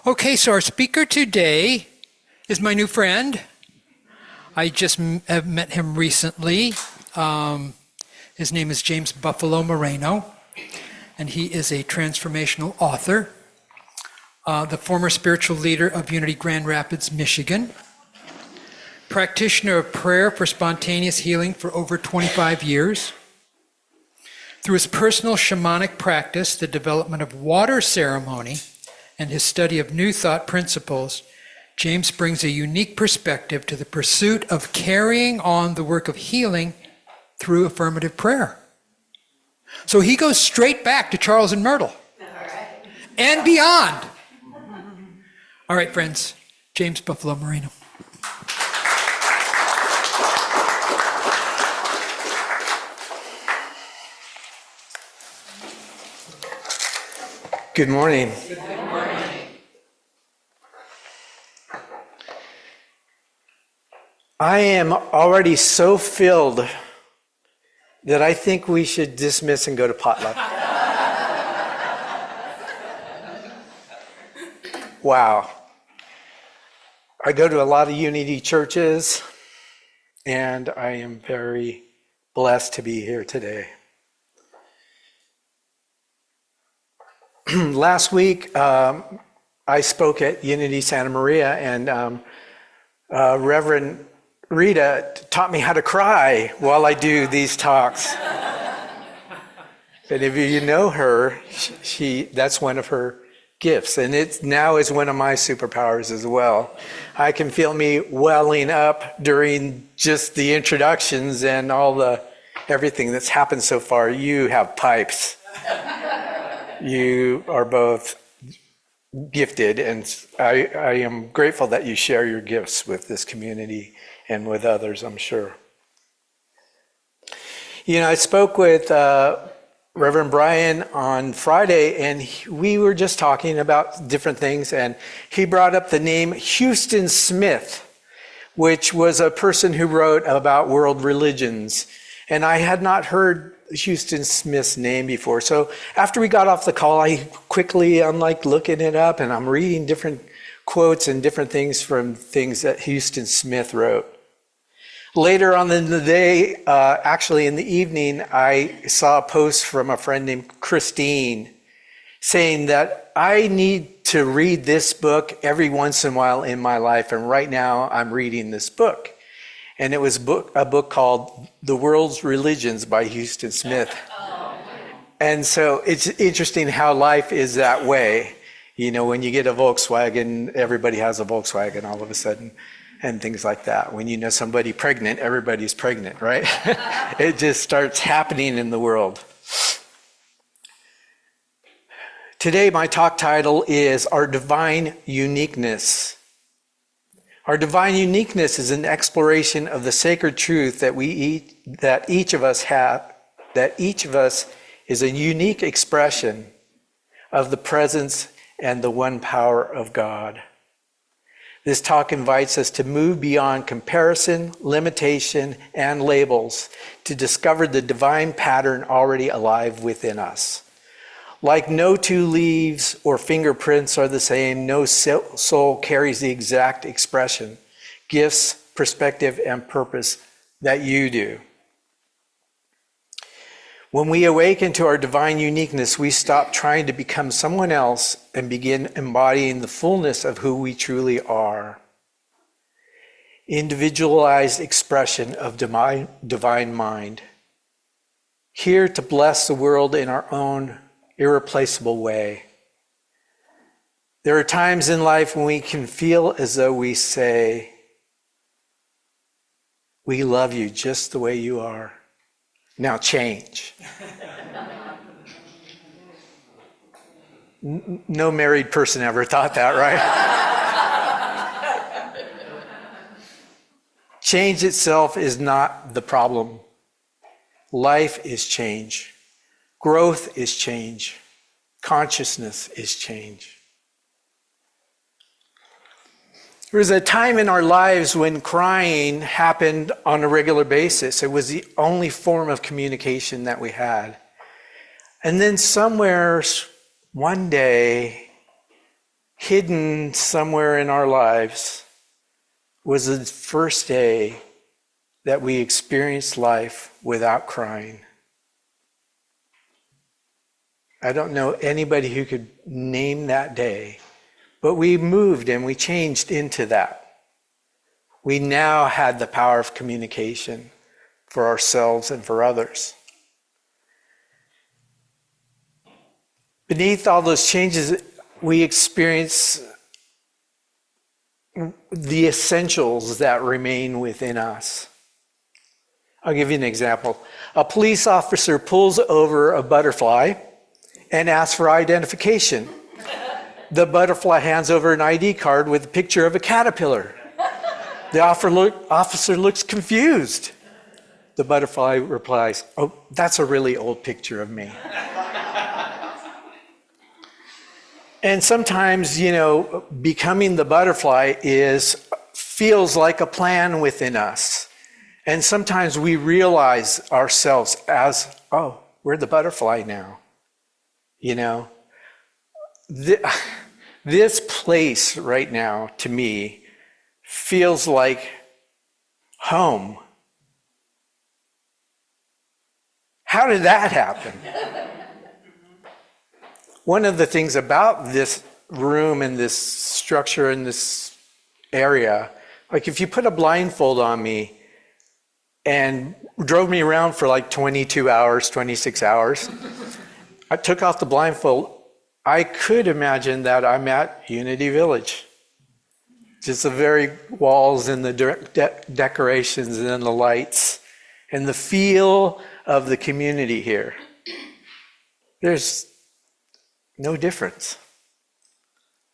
Okay, so our speaker today is my new friend. I just have met him recently. His name is James Buffalo Moreno, and he is a transformational author, the former spiritual leader of Unity Grand Rapids, Michigan, practitioner of prayer for spontaneous healing for over 25 years. Through his personal shamanic practice, the development of water ceremony, and his study of New Thought principles, James brings a unique perspective to the pursuit of carrying on the work of healing through affirmative prayer. So he goes straight back to Charles and Myrtle and beyond. All right, friends, James Buffalo Moreno. Good morning. Good morning. I am already so filled that I think we should dismiss and go to potluck. Wow. I go to a lot of Unity churches, and I am very blessed to be here today. Last week, I spoke at Unity Santa Maria, and Reverend Rita taught me how to cry while I do these talks. And if you know her, that's one of her gifts, and it now is one of my superpowers as well. I can feel me welling up during just the introductions and everything that's happened so far. You have pipes. You are both gifted, and I am grateful that you share your gifts with this community and with others, I'm sure. You know, I spoke with Reverend Brian on Friday, and we were just talking about different things, and he brought up the name Houston Smith, which was a person who wrote about world religions. And I had not heard Houston Smith's name before. So after we got off the call, I'm like looking it up, and I'm reading different quotes and different things from things that Houston Smith wrote. Later on in the day, actually in the evening, I saw a post from a friend named Christine saying that I need to read this book every once in a while in my life. And right now I'm reading this book. And it was a book called The World's Religions by Houston Smith. And so it's interesting how life is that way. You know, when you get a Volkswagen, everybody has a Volkswagen all of a sudden, and things like that. When you know somebody pregnant, everybody's pregnant, right? It just starts happening in the world. Today, my talk title is Our Divine Uniqueness. Our divine uniqueness is an exploration of the sacred truth that each of us is a unique expression of the presence and the one power of God. This talk invites us to move beyond comparison, limitation, and labels to discover the divine pattern already alive within us. Like no two leaves or fingerprints are the same, no soul carries the exact expression, gifts, perspective, and purpose that you do. When we awaken to our divine uniqueness, we stop trying to become someone else and begin embodying the fullness of who we truly are. Individualized expression of divine mind. Here to bless the world in our own irreplaceable way. There are times in life when we can feel as though we say, "We love you just the way you are. Now change." No married person ever thought that, right? Change itself is not the problem. Life is change. Growth is change. Consciousness is change. There was a time in our lives when crying happened on a regular basis. It was the only form of communication that we had. And then somewhere, one day, hidden somewhere in our lives was the first day that we experienced life without crying. I don't know anybody who could name that day, but we moved and we changed into that. We now had the power of communication for ourselves and for others. Beneath all those changes, we experience the essentials that remain within us. I'll give you an example. A police officer pulls over a butterfly and asks for identification. The butterfly hands over an ID card with a picture of a caterpillar. The officer looks confused. The butterfly replies, "Oh, that's a really old picture of me." And sometimes, becoming the butterfly feels like a plan within us. And sometimes we realize ourselves as, oh, we're the butterfly now. This place right now, to me, feels like home. How did that happen? One of the things about this room and this structure and this area, like if you put a blindfold on me and drove me around for like 22 hours, 26 hours, I took off the blindfold, I could imagine that I'm at Unity Village. Just the very walls and the decorations and the lights and the feel of the community here. There's no difference.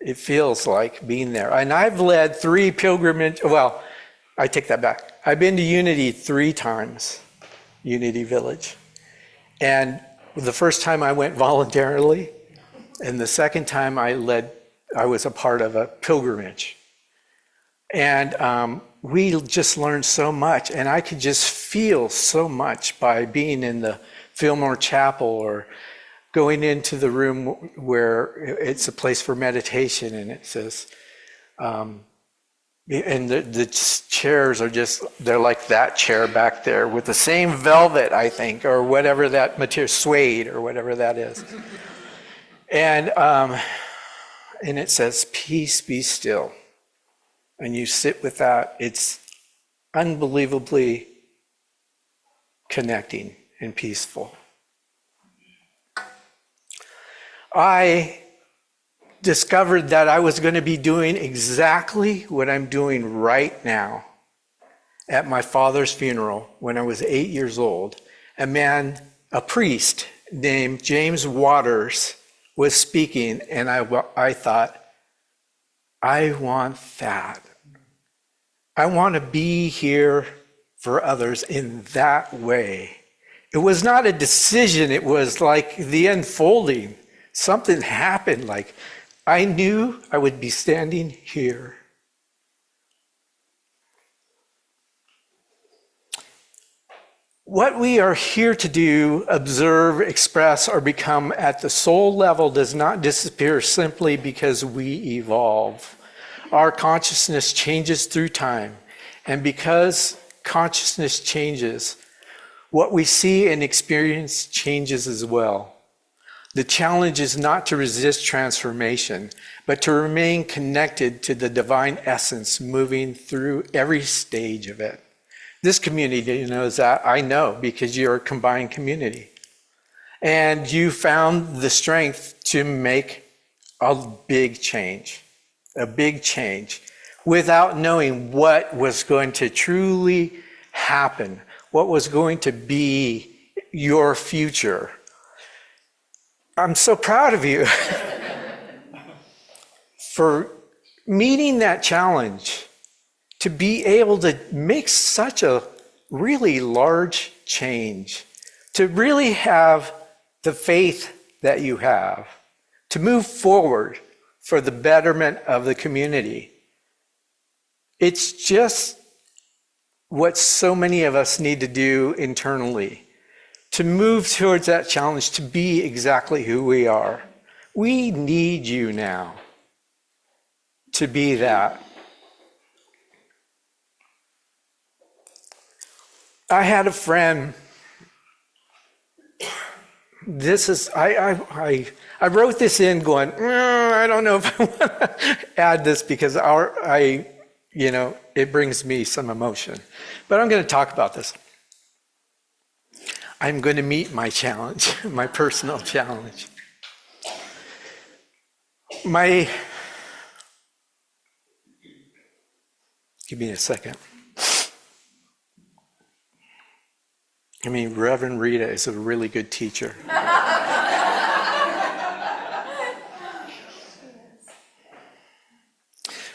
It feels like being there. And I've led 3 pilgrimage, well, I take that back. I've been to Unity 3 times, Unity Village. And the first time I went voluntarily, and the second time I was a part of a pilgrimage. And we just learned so much, and I could just feel so much by being in the Fillmore Chapel or going into the room where it's a place for meditation, and it says, and the chairs are they're like that chair back there with the same velvet, I think, or whatever that material, suede or whatever that is. And it says, "Peace, be still." And you sit with that. It's unbelievably connecting and peaceful. I discovered that I was going to be doing exactly what I'm doing right now. At my father's funeral, when I was 8 years old, a priest named James Waters was speaking, and I thought, I want that. I want to be here for others in that way. It was not a decision, it was like the unfolding. Something happened, like I knew I would be standing here. What we are here to do, observe, express, or become at the soul level does not disappear simply because we evolve. Our consciousness changes through time, and because consciousness changes, what we see and experience changes as well. The challenge is not to resist transformation, but to remain connected to the divine essence moving through every stage of it. This community knows that. I know, because you're a combined community. And you found the strength to make a big change, without knowing what was going to truly happen, what was going to be your future. I'm so proud of you for meeting that challenge, to be able to make such a really large change, to really have the faith that you have, to move forward for the betterment of the community. It's just what so many of us need to do internally, to move towards that challenge, to be exactly who we are. We need you now. to be that. I had a friend. I wrote this in going, I don't know if I want to add this because it brings me some emotion. But I'm going to talk about this. I'm going to meet my challenge, my personal challenge. Give me a second. Reverend Rita is a really good teacher.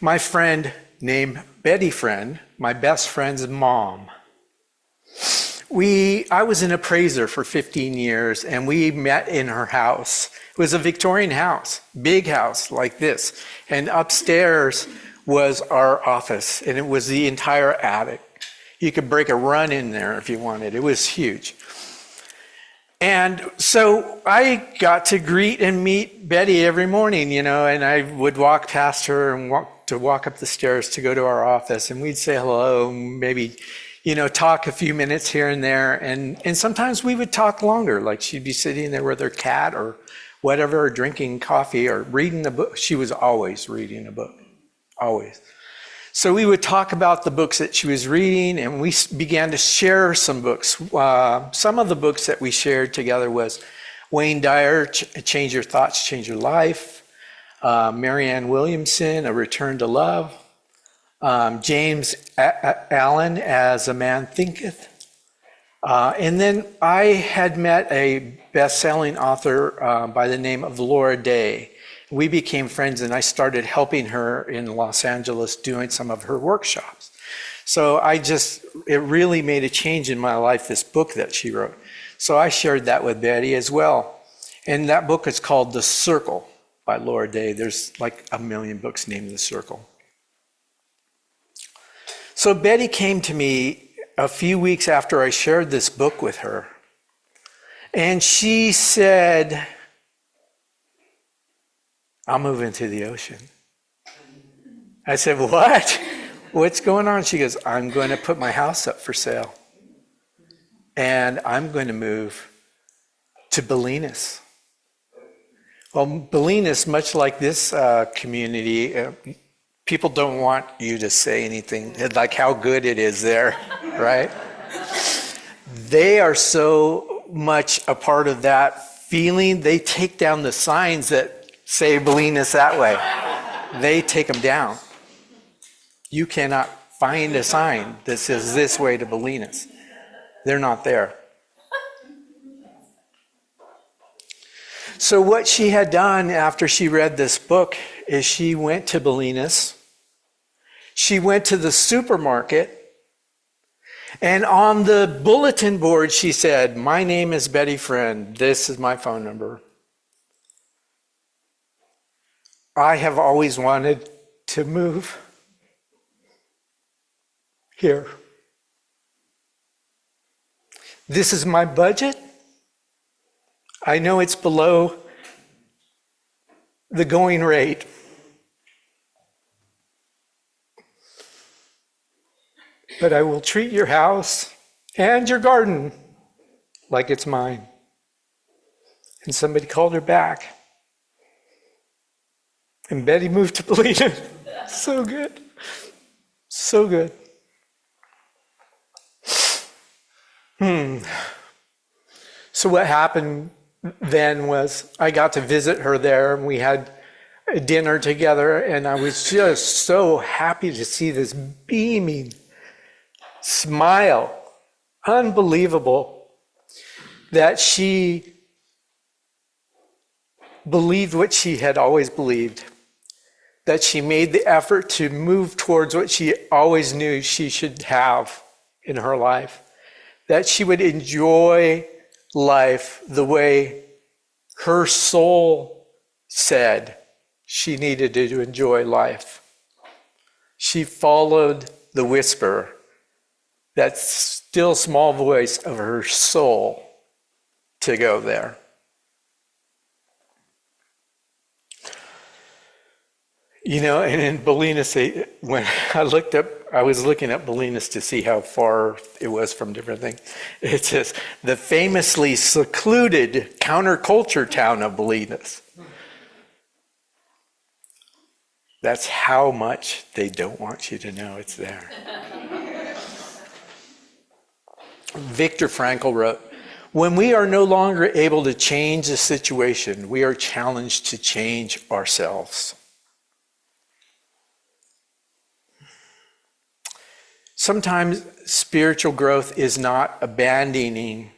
My friend named Betty Friend, my best friend's mom. I was an appraiser for 15 years, and we met in her house. It was a Victorian house, big house like this. And upstairs was our office, and it was the entire attic. You could break a run in there if you wanted. It was huge. And so I got to greet and meet Betty every morning, and I would walk past her and walk up the stairs to go to our office, and we'd say hello, maybe, talk a few minutes here and there. And sometimes we would talk longer, like she'd be sitting there with her cat or whatever, or drinking coffee or reading a book. She was always reading a book, always. So we would talk about the books that she was reading, and we began to share some books. Some of the books that we shared together was Wayne Dyer, Change Your Thoughts, Change Your Life, Marianne Williamson, A Return to Love, James Allen, As a Man Thinketh. And then I had met a best-selling author by the name of Laura Day. We became friends, and I started helping her in Los Angeles doing some of her workshops. So it really made a change in my life, this book that she wrote. So I shared that with Betty as well. And that book is called The Circle by Laura Day. There's like a million books named The Circle. So Betty came to me a few weeks after I shared this book with her. And she said, "I'm moving to the ocean." I said, "What? What's going on?" She goes, "I'm going to put my house up for sale. And I'm going to move to Bolinas." Well, Bolinas, much like this community, people don't want you to say anything like how good it is there, right? They are so much a part of that feeling. They take down the signs that say Bolinas that way. They take them down. You cannot find a sign that says this way to Bolinas. They're not there. So what she had done after she read this book is she went to Bolinas. She went to the supermarket, and on the bulletin board she said, "My name is Betty Friend. This is my phone number. I have always wanted to move here. This is my budget. I know it's below the going rate. But I will treat your house and your garden like it's mine." And somebody called her back. And Betty moved to Polina. So good. So good. So what happened then was I got to visit her there, and we had a dinner together, and I was just so happy to see this beaming smile, unbelievable, that she believed what she had always believed, that she made the effort to move towards what she always knew she should have in her life, that she would enjoy life the way her soul said she needed to enjoy life. She followed the whisper, that still small voice of her soul, to go there. And in Bolinas, when I was looking up Bolinas to see how far it was from different things. It says, the famously secluded counterculture town of Bolinas. That's how much they don't want you to know it's there. Viktor Frankl wrote, when we are no longer able to change the situation, we are challenged to change ourselves. Sometimes spiritual growth is not abandoning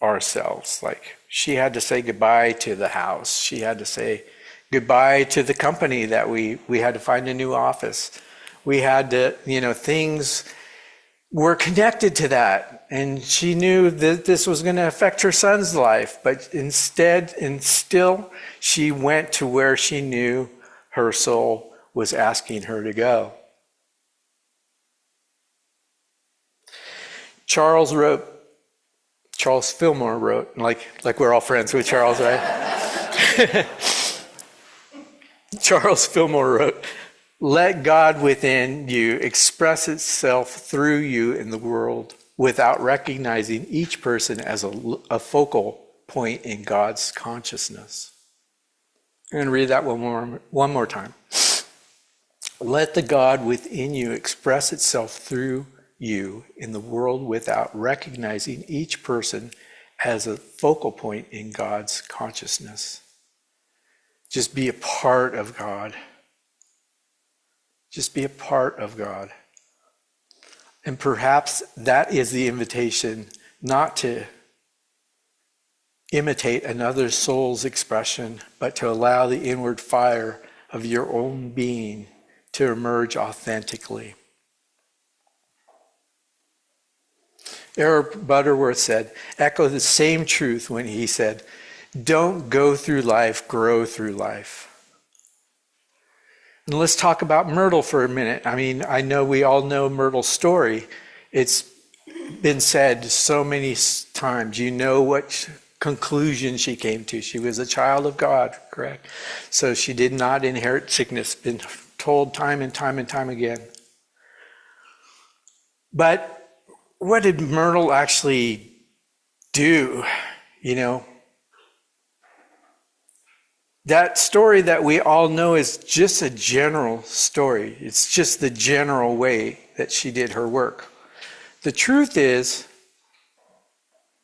ourselves. Like she had to say goodbye to the house. She had to say goodbye to the company that we had to find a new office. We had to, things were connected to that. And she knew that this was going to affect her son's life. But instead, and still, she went to where she knew her soul was asking her to go. Charles Fillmore wrote, like we're all friends with Charles, right? Charles Fillmore wrote, let God within you express itself through you in the world without recognizing each person as a focal point in God's consciousness. I'm going to read that one more time. Let the God within you express itself through you in the world without recognizing each person as a focal point in God's consciousness. Just be a part of God. Just be a part of God. And perhaps that is the invitation, not to imitate another soul's expression, but to allow the inward fire of your own being to emerge authentically. Eric Butterworth echoed the same truth when he said, don't go through life, grow through life. And let's talk about Myrtle for a minute. I mean, I know we all know Myrtle's story. It's been said so many times. You know what conclusion she came to. She was a child of God, correct? So she did not inherit sickness. Been told time and time and time again. But what did Myrtle actually do? That story that we all know is just a general story. It's just the general way that she did her work. The truth is,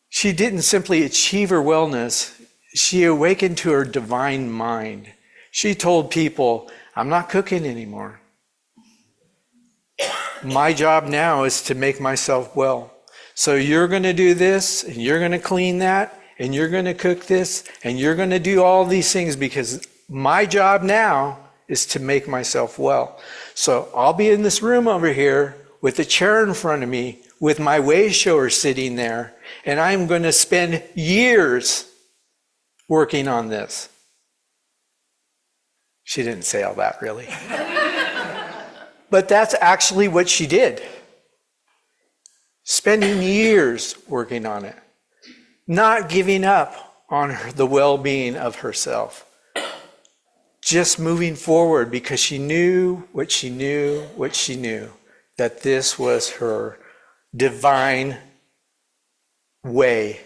she didn't simply achieve her wellness, she awakened to her divine mind. She told people, I'm not cooking anymore. My job now is to make myself well. So you're going to do this, and you're going to clean that, and you're going to cook this, and you're going to do all these things because my job now is to make myself well. So I'll be in this room over here with a chair in front of me with my way shower sitting there, and I'm going to spend years working on this. She didn't say all that, really. But that's actually what she did. Spending years working on it. Not giving up on the well-being of herself. Just moving forward because she knew what she knew, that this was her divine way.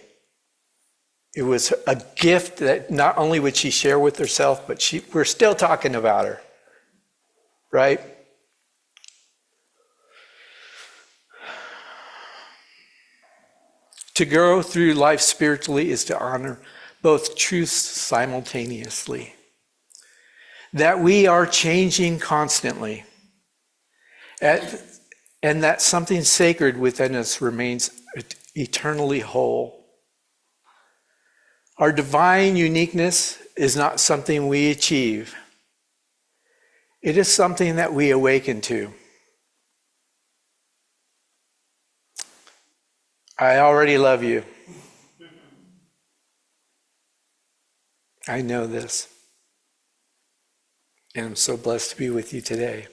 It was a gift that not only would she share with herself, but we're still talking about her. Right? To grow through life spiritually is to honor both truths simultaneously. That we are changing constantly. And that something sacred within us remains eternally whole. Our divine uniqueness is not something we achieve. It is something that we awaken to. I already love you. I know this. And I'm so blessed to be with you today.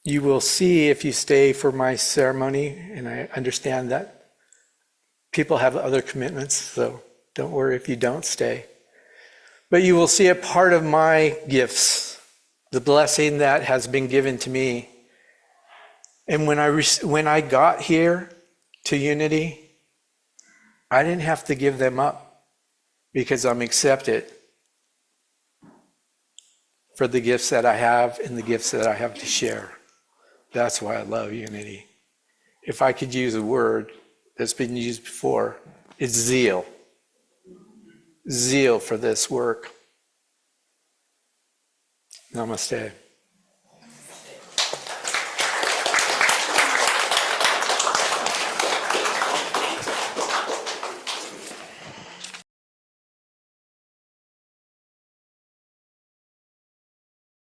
You will see if you stay for my ceremony, and I understand that people have other commitments, so don't worry if you don't stay. But you will see a part of my gifts, the blessing that has been given to me. And when I got here to Unity, I didn't have to give them up because I'm accepted for the gifts that I have and the gifts that I have to share. That's why I love Unity. If I could use a word that's been used before, it's zeal. Zeal for this work. Namaste.